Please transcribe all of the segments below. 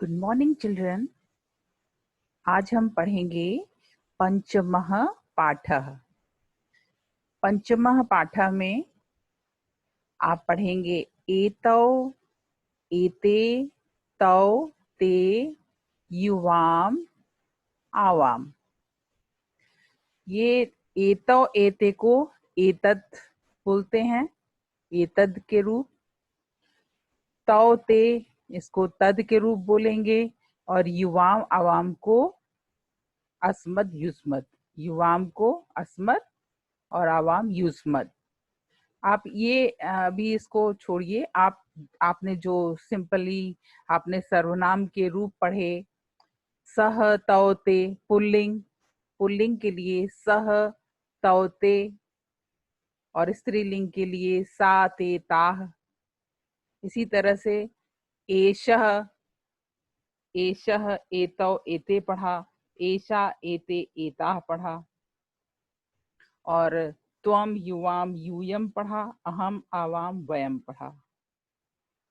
Good morning children. आज हम पढ़ेंगे पंचमः पाठः। पंचमः पाठः में आप पढ़ेंगे एतौ, एते, तौ, ते, युवाम, आवाम। ये एतौ एते को एतत् बोलते हैं, एतद के रूप। तौ ते इसको तद के रूप बोलेंगे और युवाम आवाम को अस्मद युस्मद। युवाम को अस्मद और आवाम युस्मद। आप ये अभी इसको छोड़िए। आपने जो सिंपली आपने सर्वनाम के रूप पढ़े, सह तौते पुल्लिंग, पुल्लिंग के लिए सह तौते और स्त्रीलिंग के लिए सा ते ताह। इसी तरह से एशः, एशः एतौ एते पढ़ा, एशा एते एताह पढ़ा, और त्वम युवाम यूयम पढ़ा, अहम आवाम वयम पढ़ा।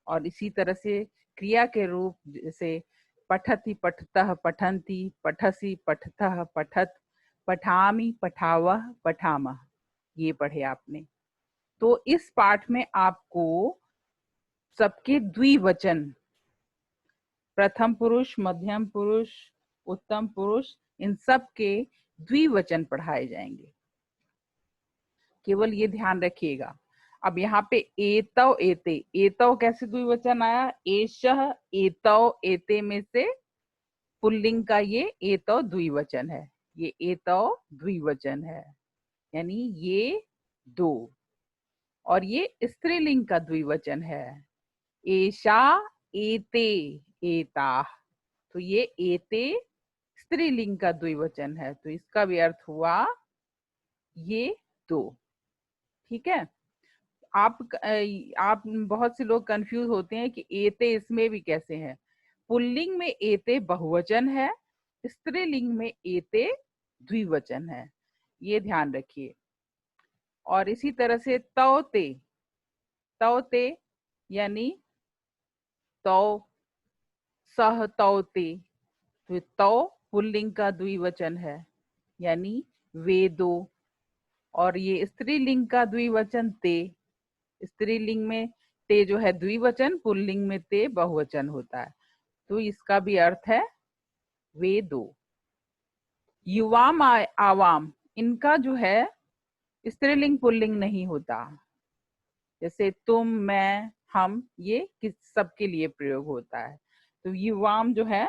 और इसी तरह से क्रिया के रूप जैसे पठति पठतः पठन्ति, पठसि पठतः पठत, पठामि पठावः पठामः, ये पढ़े आपने। तो इस पाठ में आपको सबके द्विवचन, प्रथम पुरुष, मध्यम पुरुष, उत्तम पुरुष, इन सब के द्विवचन पढ़ाए जाएंगे। केवल ये ध्यान रखिएगा। अब यहाँ पे एतौ एते, एतौ कैसे द्विवचन आया? एशः एतौ एते में से पुल्लिंग का ये एतौ द्विवचन है, ये एतौ द्विवचन है, यानी ये दो। और ये स्त्रीलिंग का द्विवचन है, एशा एते एताः। तो ये एते स्त्रीलिंग का द्विवचन है, तो इसका भी अर्थ हुआ ये दो। ठीक है। आप बहुत से लोग कंफ्यूज होते हैं कि एते इसमें भी कैसे है। पुल्लिंग में एते बहुवचन है, स्त्रीलिंग में एते द्विवचन है, ये ध्यान रखिए। और इसी तरह से तौते, तौते यानी तौ, सह तौते, तो तौ पुल्लिंग का द्विवचन है, यानी वे दो। और ये स्त्रीलिंग का द्विवचन ते, स्त्रीलिंग में ते जो है द्विवचन, पुल्लिंग में ते बहुवचन होता है, तो इसका भी अर्थ है वे दो। युवाम आवाम, इनका जो है स्त्रीलिंग पुल्लिंग नहीं होता। जैसे तुम, मैं, हम, ये किस सबके लिए प्रयोग होता है। तो युवाम जो है,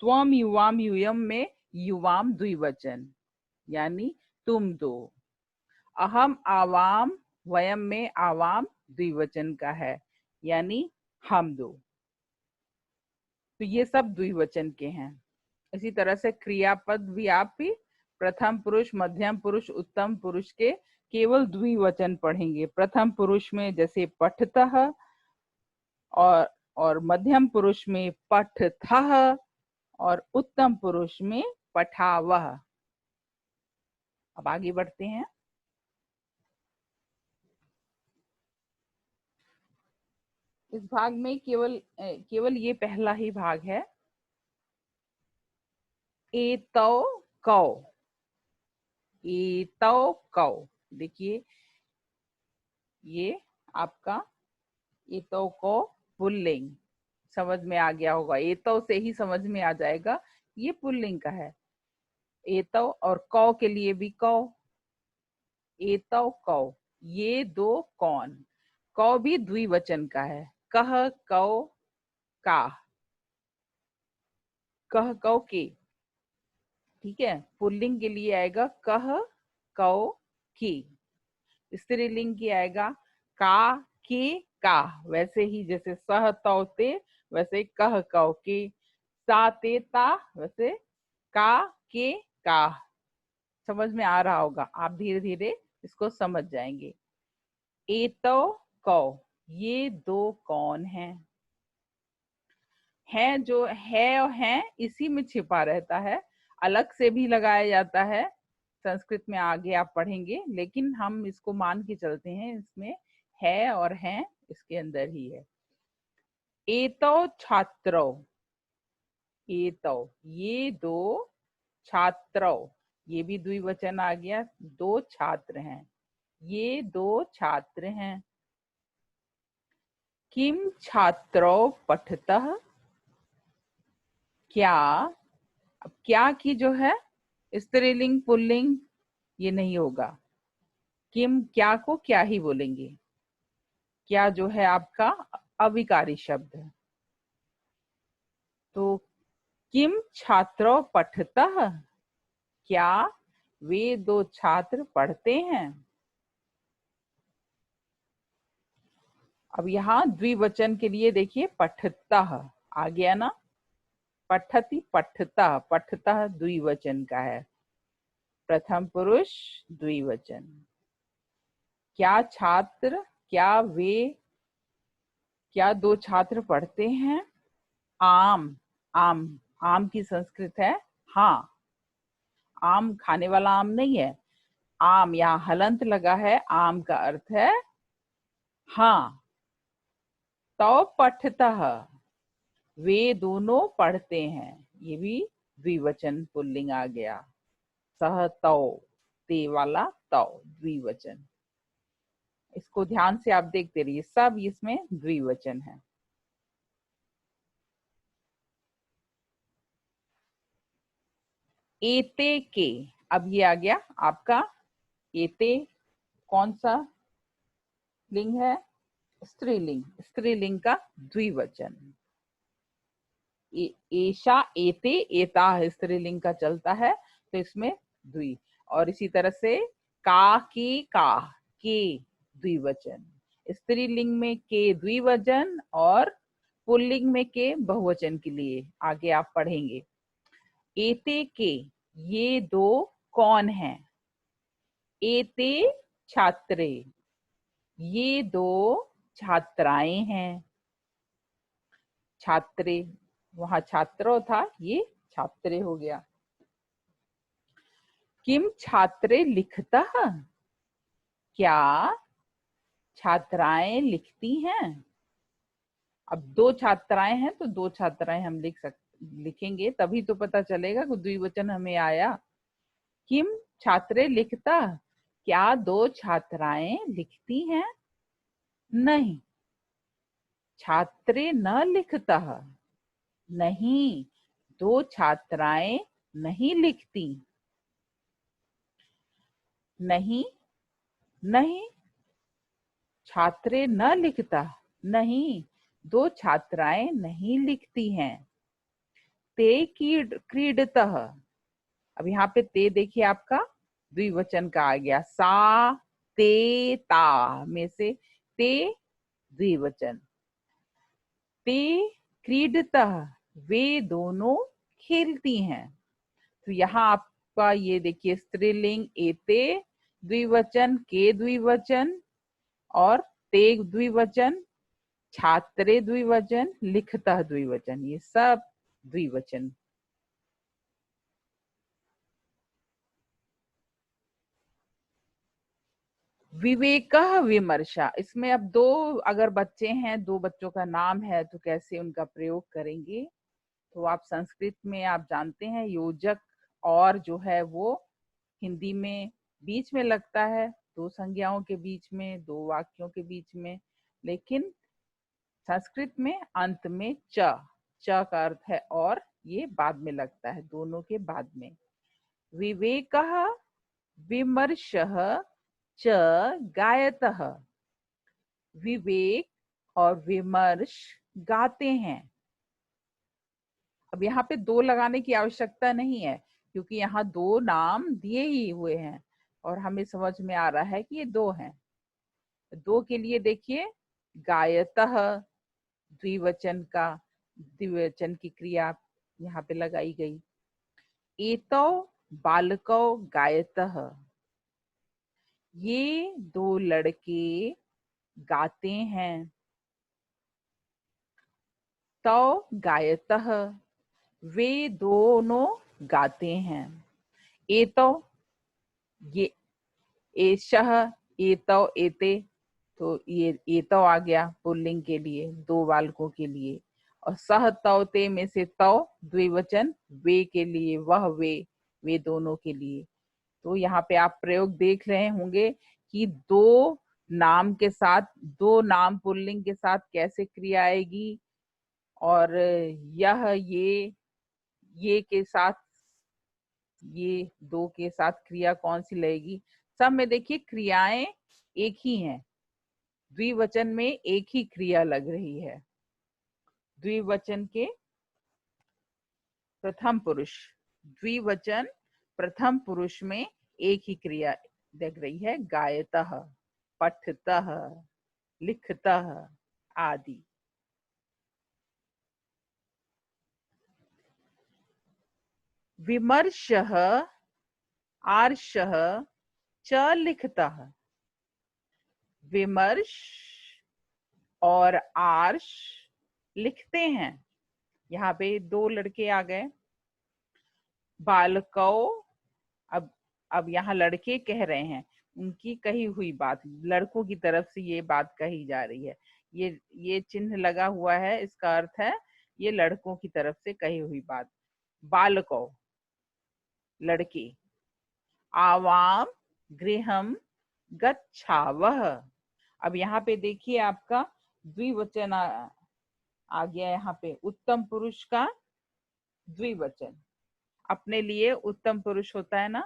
त्वम युवाम यूयम में युवाम द्विवचन, यानी तुम दो। अहम आवाम वयम में आवाम द्विवचन का है, यानी हम दो। तो ये सब द्विवचन के हैं। इसी तरह से क्रियापद भी आप भी प्रथम पुरुष, मध्यम पुरुष, उत्तम पुरुष के केवल द्विवचन पढ़ेंगे। प्रथम पुरुष में जैसे पठतः, और मध्यम पुरुष में पठथः, और उत्तम पुरुष में पठावः। अब आगे बढ़ते हैं। इस भाग में केवल ये पहला ही भाग है। एतौ कौ, एतौ कौ, देखिए ये आपका एतौ को पुल्लिंग समझ में आ गया होगा। एतौ से ही समझ में आ जाएगा ये पुल्लिंग का है। एतौ और कौ के लिए भी कौ, एतौ कौ, ये दो कौन। कौ भी द्विवचन का है, कह कौ का, कह कौ के। ठीक है। पुल्लिंग के लिए आएगा कह कौ की, स्त्रीलिंग की आएगा का के का। वैसे ही जैसे सह तौते वैसे कह कौ के, सा ते ता वैसे का के का। समझ में आ रहा होगा, आप धीरे धीरे इसको समझ जाएंगे। एतौ कौ, ये दो कौन हैं। है जो है और है इसी में छिपा रहता है, अलग से भी लगाया जाता है। संस्कृत में आगे आप पढ़ेंगे, लेकिन हम इसको मान के चलते हैं, इसमें है और है इसके अंदर ही है। एतौ छात्रौ, एतौ, ये दो छात्रौ, ये भी द्विवचन आ गया, दो छात्र हैं, ये दो छात्र हैं। किम छात्रौ पठतः, क्या, अब क्या की जो है स्त्रीलिंग पुल्लिंग ये नहीं होगा, किम क्या को क्या ही बोलेंगे, क्या जो है आपका अविकारी शब्द है। तो किम छात्रो पठतः, क्या वे दो छात्र पढ़ते हैं। अब यहाँ द्विवचन के लिए देखिए पठतः आ गया ना, पठति पठतः, पठतः द्विवचन का है, प्रथम पुरुष द्विवचन। क्या छात्र, क्या वे, क्या दो छात्र पढ़ते हैं। आम, आम, आम की संस्कृत है हाँ, आम खाने वाला आम नहीं है, आम यहाँ हलंत लगा है, आम का अर्थ है हाँ। तो पठतः, वे दोनों पढ़ते हैं, ये भी द्विवचन पुल्लिंग आ गया। सह तौ, ते वाला तौ द्विवचन, इसको ध्यान से आप देखते रहिए, सब इसमें द्विवचन है। एते के, अब ये आ गया आपका एते, कौन सा लिंग है, स्त्रीलिंग, स्त्रीलिंग का द्विवचन। एशा एते एता स्त्रीलिंग का चलता है, तो इसमें द्वि, और इसी तरह से का की का, के द्विवचन, स्त्रीलिंग में के द्विवचन और पुल्लिंग में के बहुवचन के लिए आगे आप पढ़ेंगे। एते के, ये दो कौन हैं। एते छात्रे, ये दो छात्राएं हैं। छात्रे, वहां छात्रो था, ये छात्रे हो गया। किम छात्रे लिखतः, क्या छात्राएं लिखती हैं। अब दो छात्राएं हैं तो दो छात्राएं हम लिखेंगे, तभी तो पता चलेगा कि द्विवचन हमें आया। किम छात्रे लिखता, क्या दो छात्राएं लिखती हैं। नहीं, छात्रे न लिखता, नहीं, दो छात्राएं नहीं लिखती। नहीं, नहीं, छात्रे न लिखता, नहीं, दो छात्राएं नहीं लिखती हैं। ते क्रीडतः, अब यहाँ पे ते देखिए आपका द्विवचन का आ गया, सा ते ता में से ते द्विवचन। ते क्रीडतः, वे दोनों खेलती हैं। तो यहाँ आपका ये देखिए स्त्रीलिंग एते द्विवचन, के द्विवचन और ते द्विवचन, छात्रे द्विवचन, लिखता द्विवचन, ये सब द्विवचन। विवेक विमर्शा, इसमें अब दो अगर बच्चे हैं, दो बच्चों का नाम है तो कैसे उनका प्रयोग करेंगे। तो आप संस्कृत में आप जानते हैं योजक और जो है वो हिंदी में बीच में लगता है, दो संज्ञाओं के बीच में, दो वाक्यों के बीच में, लेकिन संस्कृत में अंत में च, च का अर्थ है और, ये बाद में लगता है, दोनों के बाद में। विवेक विमर्श च गायतः, विवेक और विमर्श गाते हैं। अब यहाँ पे दो लगाने की आवश्यकता नहीं है, क्योंकि यहाँ दो नाम दिए ही हुए हैं और हमें समझ में आ रहा है कि ये दो हैं। दो के लिए देखिए गायतः द्विवचन का, द्विवचन की क्रिया यहाँ पे लगाई गई। एतौ बालकौ गायतः, ये दो लड़के गाते हैं। तौ गायतः, वे दोनों गाते हैं। एतौ, ये एषः एतौ एते, तो ये एतौ आ गया पुल्लिंग के लिए, दो बालकों के लिए। और सह तौ ते में से तौ द्विवचन, वे के लिए वह, वे दोनों के लिए। तो यहाँ पे आप प्रयोग देख रहे होंगे कि दो नाम के साथ, दो नाम पुल्लिंग के साथ कैसे क्रिया आएगी, और यह, ये के साथ, ये दो के साथ क्रिया कौन सी लगेगी। सब में देखिए क्रियाएं एक ही हैं, द्विवचन में एक ही क्रिया लग रही है। द्विवचन के प्रथम पुरुष, द्विवचन प्रथम पुरुष में एक ही क्रिया लग रही है, गायतः, पठतः, लिखतः आदि। विमर्शः आर्षः च लिखतः। विमर्श और आर्ष लिखते हैं। यहाँ पे दो लड़के आ गए, बालकौ, अब यहाँ लड़के कह रहे हैं, उनकी कही हुई बात, लड़कों की तरफ से ये बात कही जा रही है। ये चिन्ह लगा हुआ है, इसका अर्थ है ये लड़कों की तरफ से कही हुई बात। बालकौ लड़के, आवाम गृहम गच्छावः। अब यहाँ पे देखिए आपका द्विवचन आ गया, यहाँ पे उत्तम पुरुष का द्विवचन। अपने लिए उत्तम पुरुष होता है ना,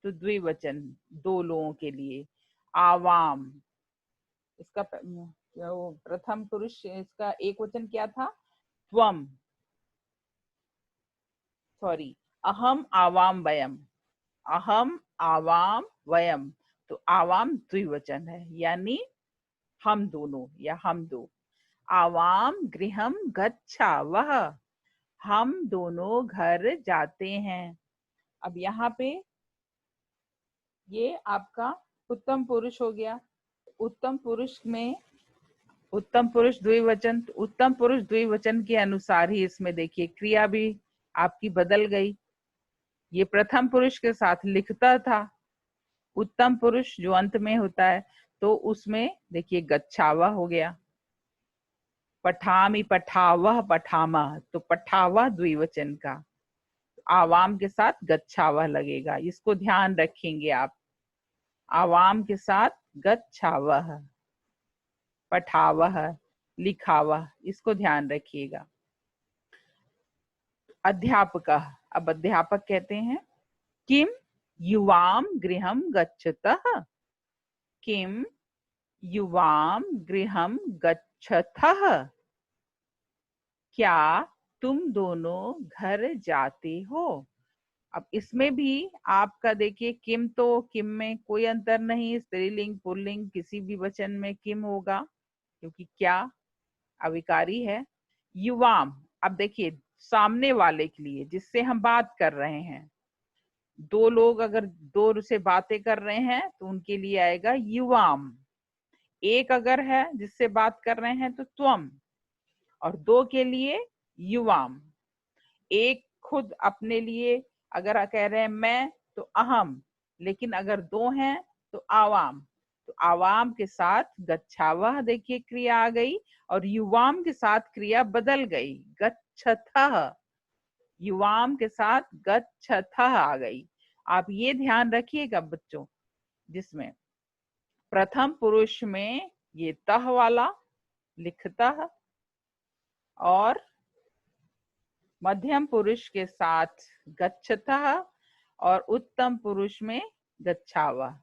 तो द्विवचन दो लोगों के लिए। आवाम, इसका प्रथम पुरुष, इसका एक वचन क्या था, त्वम, सॉरी, अहम आवाम वयम, अहम आवाम वयम, तो आवाम द्विवचन है, यानी हम दोनों या हम दो। आवाम गृहम गच्छावः, हम दोनों घर जाते हैं। अब यहाँ पे ये आपका उत्तम पुरुष हो गया। उत्तम पुरुष में उत्तम पुरुष द्विवचन, तो उत्तम पुरुष द्विवचन के अनुसार ही इसमें देखिए क्रिया भी आपकी बदल गई। ये प्रथम पुरुष के साथ लिखता था, उत्तम पुरुष जो अंत में होता है, तो उसमें देखिए गच्छावा हो गया। पठामी पठावह पठामा, तो पठावा द्विवचन का, आवाम के साथ गच्छावह लगेगा, इसको ध्यान रखेंगे आप। आवाम के साथ गच्छावह, पठावह, लिखावह, इसको ध्यान रखिएगा। अध्यापक, अब अध्यापक कहते हैं, किम युवाम गृहम गच्छतः, किम युवाम गृहम गच्छतः, क्या तुम दोनों घर जाते हो। अब इसमें भी आपका देखिए किम, तो किम में कोई अंतर नहीं, स्त्रीलिंग पुल्लिंग किसी भी वचन में किम होगा, क्योंकि क्या अविकारी है। युवाम, अब देखिए सामने वाले के लिए, जिससे हम बात कर रहे हैं, दो लोग अगर दो से बातें कर रहे हैं तो उनके लिए आएगा युवाम। एक अगर है जिससे बात कर रहे हैं तो त्वम, और दो के लिए युवाम। एक खुद अपने लिए अगर कह रहे हैं मैं, तो अहम, लेकिन अगर दो हैं तो आवाम, तो आवाम के साथ गच्छावह देखिए क्रिया आ गई, और युवाम के साथ क्रिया बदल गई, गच्छतः, युवाम के साथ गच्छतः आ गई। आप ये ध्यान रखिएगा बच्चों, जिसमें प्रथम पुरुष में ये तह वाला लिखतः, और मध्यम पुरुष के साथ गच्छतः, और उत्तम पुरुष में गच्छावः।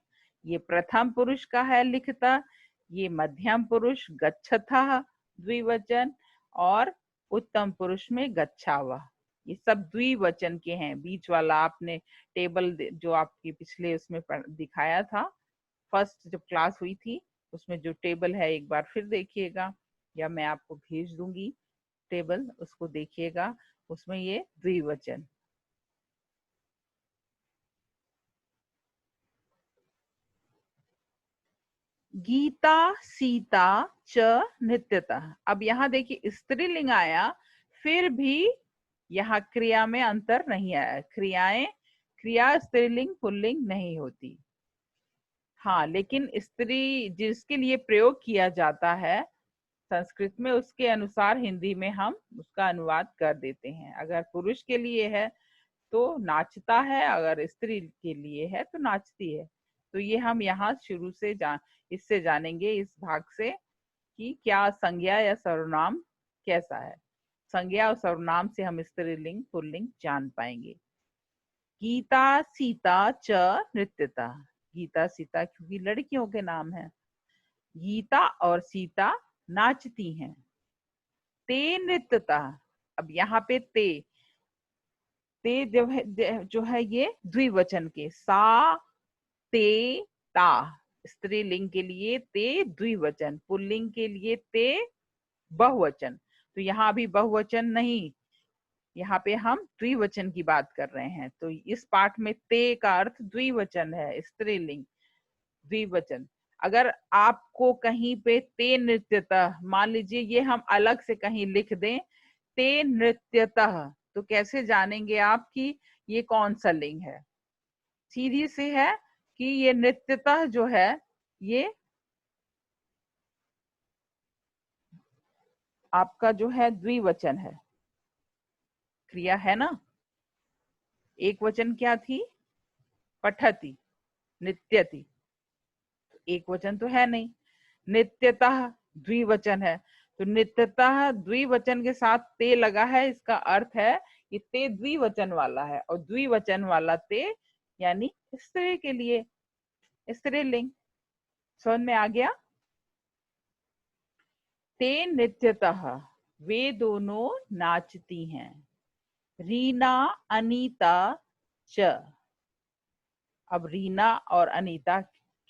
ये प्रथम पुरुष का है लिखता, ये मध्यम पुरुष गच्छतः द्विवचन, और उत्तम पुरुष में गच्छावः, ये सब द्विवचन के हैं। बीच वाला आपने टेबल जो आपके पिछले उसमें दिखाया था, फर्स्ट जब क्लास हुई थी, उसमें जो टेबल है एक बार फिर देखिएगा, या मैं आपको भेज दूंगी टेबल, उसको देखिएगा, उसमें ये द्विवचन। गीता सीता च नित्यतः। अब यहाँ देखिए स्त्रीलिंग आया, फिर भी यहाँ क्रिया में अंतर नहीं आया। क्रिया स्त्रीलिंग पुल्लिंग नहीं होती। हाँ, लेकिन स्त्री जिसके लिए प्रयोग किया जाता है संस्कृत में उसके अनुसार हिंदी में हम उसका अनुवाद कर देते हैं। अगर पुरुष के लिए है तो नाचता है, अगर स्त्री के लिए है तो नाचती है। तो ये हम यहाँ शुरू से इससे जानेंगे, इस भाग से, कि क्या संज्ञा या सर्वनाम कैसा है। संज्ञा और सर्वनाम से हम स्त्रीलिंग पुल्लिंग जान पाएंगे। गीता सीता च नृत्यता। गीता सीता क्योंकि लड़कियों के नाम है। गीता और सीता नाचती हैं। ते नृत्यता। अब यहाँ पे ते जो है ये द्विवचन के, सा ते ता। स्त्रीलिंग के लिए ते द्विवचन, पुल्लिंग के लिए ते बहुवचन। तो यहाँ अभी बहुवचन नहीं, यहाँ पे हम द्विवचन की बात कर रहे हैं। तो इस पाठ में ते का अर्थ द्विवचन है, स्त्रीलिंग द्विवचन। अगर आपको कहीं पे ते नृत्यतः, मान लीजिए ये हम अलग से कहीं लिख दें ते नृत्यतः, तो कैसे जानेंगे आप कि ये कौन सा लिंग है? सीधी सी है कि ये नृत्यतः जो है ये आपका जो है द्विवचन है, क्रिया है ना। एक वचन क्या थी? पठती, नित्यति। एक वचन तो है नहीं। नित्यतः द्विवचन है, तो नित्यतः द्विवचन के साथ ते लगा है, इसका अर्थ है कि ते द्विवचन वाला है, और द्विवचन वाला ते यानी स्त्री के लिए स्त्रीलिंग। समझ में आ गया? ते नित्यतः, वे दोनों नाचती हैं। रीना अनीता च। अब रीना और अनीता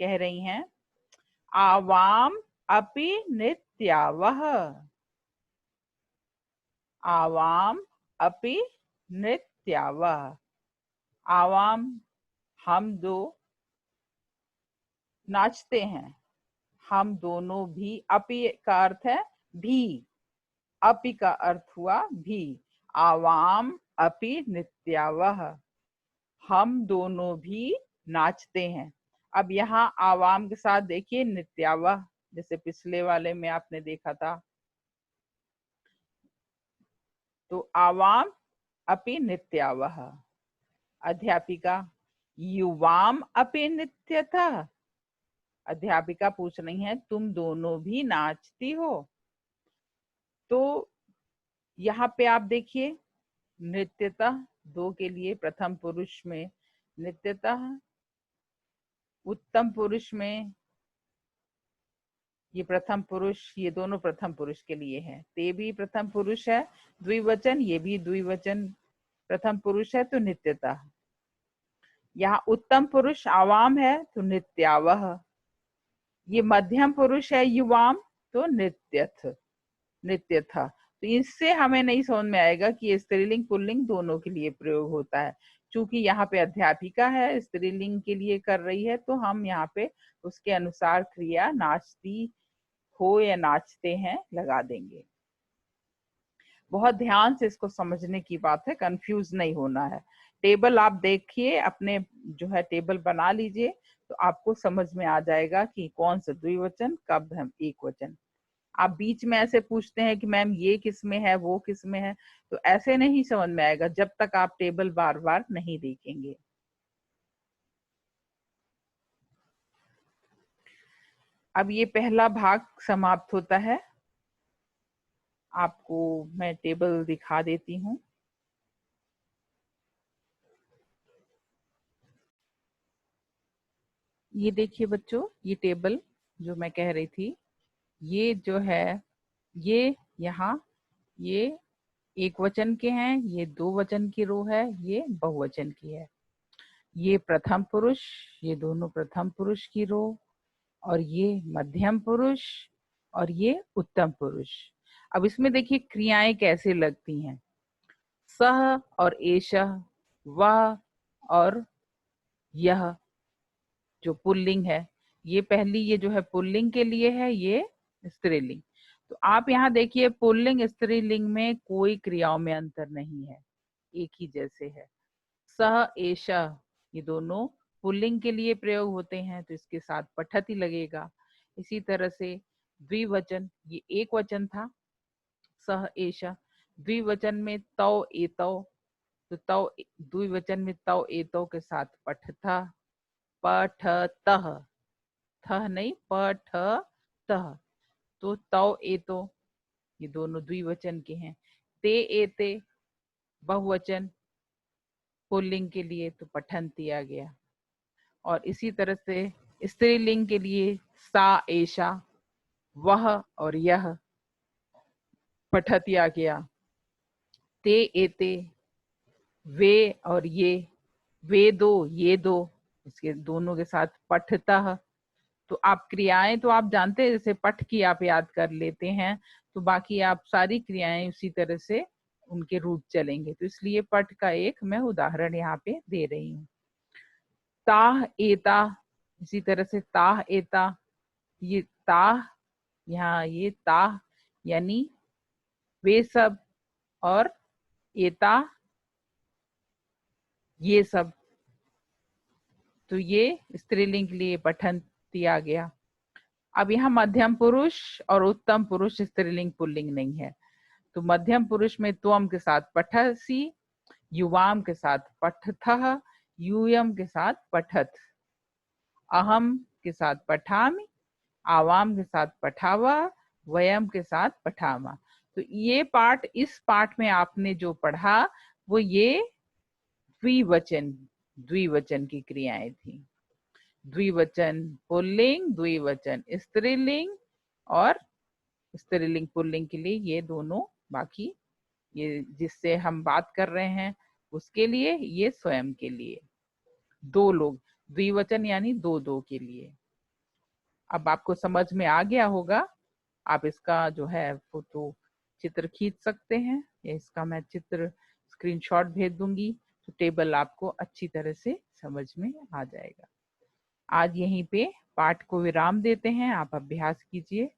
कह रही हैं आवाम अपि नृत्यावह। आवाम अपि नृत्यावह। आवाम हम दो नाचते हैं, हम दोनों भी। अपि का अर्थ है भी, अपि का अर्थ हुआ भी। आवाम अपि नृत्यावह, हम दोनों भी नाचते हैं। अब यहाँ आवाम के साथ देखिए नृत्यावह, जैसे पिछले वाले में आपने देखा था। तो आवाम अपि नृत्यावह। अध्यापिका युवाम अपि नृत्यतः। अध्यापिका पूछ रही है तुम दोनों भी नाचती हो। तो यहाँ पे आप देखिए नृत्यतः दो के लिए प्रथम पुरुष में नृत्यतः, उत्तम पुरुष में ये प्रथम पुरुष, ये दोनों प्रथम पुरुष के लिए है। ते भी प्रथम पुरुष है द्विवचन, ये भी द्विवचन प्रथम पुरुष है, तो नित्यतः। यहाँ उत्तम पुरुष आवाम है तो नित्यावह। ये मध्यम पुरुष है युवाम, तो नित्यथ। तो इससे हमें नहीं समझ में आएगा कि ये स्त्रीलिंग पुल्लिंग दोनों के लिए प्रयोग होता है। चूंकि यहाँ पे अध्यापिका है, स्त्रीलिंग के लिए कर रही है, तो हम यहाँ पे उसके अनुसार क्रिया नाचती हो या नाचते हैं लगा देंगे। बहुत ध्यान से इसको समझने की बात है, कंफ्यूज नहीं होना है। टेबल आप देखिए, अपने जो है टेबल बना लीजिए, तो आपको समझ में आ जाएगा कि कौन सा द्विवचन कब हम एक वचन। आप बीच में ऐसे पूछते हैं कि मैम ये किस में है वो किस में है, तो ऐसे नहीं समझ में आएगा जब तक आप टेबल बार बार नहीं देखेंगे। अब ये पहला भाग समाप्त होता है। आपको मैं टेबल दिखा देती हूँ। ये देखिए बच्चों, ये टेबल जो मैं कह रही थी, ये जो है ये यहाँ ये एक वचन के हैं, ये दो वचन की रो है, ये बहुवचन की है। ये प्रथम पुरुष, ये दोनों प्रथम पुरुष की रो, और ये मध्यम पुरुष, और ये उत्तम पुरुष। अब इसमें देखिए क्रियाएं कैसे लगती हैं। सह और एषः, वह और यह जो पुल्लिंग है, ये पहली ये जो है पुल्लिंग के लिए है, ये स्त्रीलिंग। तो आप यहाँ देखिए पुल्लिंग स्त्रीलिंग में कोई क्रियाओं में अंतर नहीं है, एक ही जैसे है। सह एषः ये दोनों पुल्लिंग के लिए प्रयोग होते हैं, तो इसके साथ पठति लगेगा। इसी तरह से द्विवचन ये एक वचन था, सह एषः। द्विवचन में तौ एतौ, तो तौ द्विवचन में तौ एतौ के साथ पठतः, पठतः, थह नहीं पठतः। तो तौ एतो ये दोनों द्विवचन के हैं। ते एते बहुवचन पुल्लिंग के लिए तो पठन दिया गया। और इसी तरह से स्त्रीलिंग के लिए सा एषा, वह और यह पठ दिया गया। ते एते वे और ये दो ये दो, इसके दोनों के साथ पठतः। तो आप क्रियाएं तो आप जानते हैं, जैसे पठ की आप याद कर लेते हैं तो बाकी आप सारी क्रियाएं उसी तरह से उनके रूप चलेंगे। तो इसलिए पठ का एक मैं उदाहरण यहाँ पे दे रही हूँ। ताह एता, इसी तरह से ताह एता, ये ताह, यहाँ ये ताह यानी वे सब, और एता ये सब। तो ये स्त्रीलिंग के लिए पठन दिया गया। अब यहाँ मध्यम पुरुष और उत्तम पुरुष स्त्रीलिंग पुल्लिंग नहीं है। तो मध्यम पुरुष में त्वम के साथ पठसी, युवाम के साथ पठथः, यूयम के साथ पठत, अहम के साथ पठामि, आवाम के साथ पठावा, वयम के साथ पठामा। तो ये पाठ, इस पाठ में आपने जो पढ़ा वो ये द्विवचन द्विवचन की क्रियाएं थी। द्विवचन पुल्लिंग, द्विवचन स्त्रीलिंग, और स्त्रीलिंग पुल्लिंग के लिए ये दोनों। बाकी ये जिससे हम बात कर रहे हैं उसके लिए, ये स्वयं के लिए, दो लोग, द्विवचन यानी दो दो के लिए। अब आपको समझ में आ गया होगा। आप इसका जो है फोटो चित्र खींच सकते हैं, या इसका मैं चित्र स्क्रीनशॉट भेज दूंगी, तो टेबल आपको अच्छी तरह से समझ में आ जाएगा। आज यहीं पे पाठ को विराम देते हैं, आप अभ्यास कीजिए।